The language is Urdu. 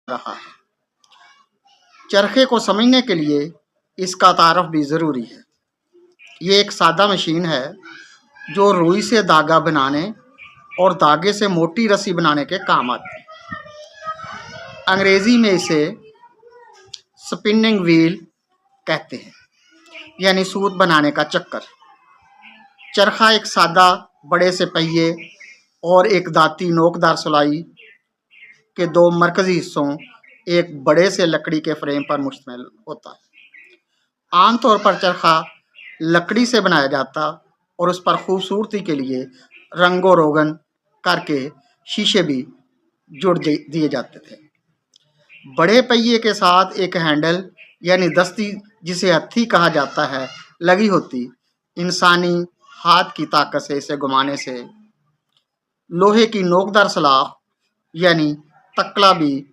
رہا ہے۔ چرخے کو سمجھنے کے لیے اس کا تعارف بھی ضروری ہے۔ یہ ایک سادہ مشین ہے جو روئی سے دھاگا بنانے اور دھاگے سے موٹی رسی بنانے کے کام آتی ہے۔ انگریزی میں اسے سپننگ ویل کہتے ہیں، یعنی سوت بنانے کا چکر۔ چرخہ ایک سادہ بڑے سے پہیے اور ایک دانتی نوکدار سلائی کے دو مرکزی حصوں ایک بڑے سے لکڑی کے فریم پر مشتمل ہوتا ہے۔ عام طور پر چرخہ لکڑی سے بنایا جاتا اور اس پر خوبصورتی کے لیے رنگ و روگن کر کے شیشے بھی جڑ دیے جاتے تھے۔ بڑے پہیے کے ساتھ ایک ہینڈل یعنی دستی جسے ہتھی کہا جاتا ہے لگی ہوتی۔ انسانی ہاتھ کی طاقت سے اسے گھمانے سے لوہے کی نوکدار سلاخ یعنی تکلا بھی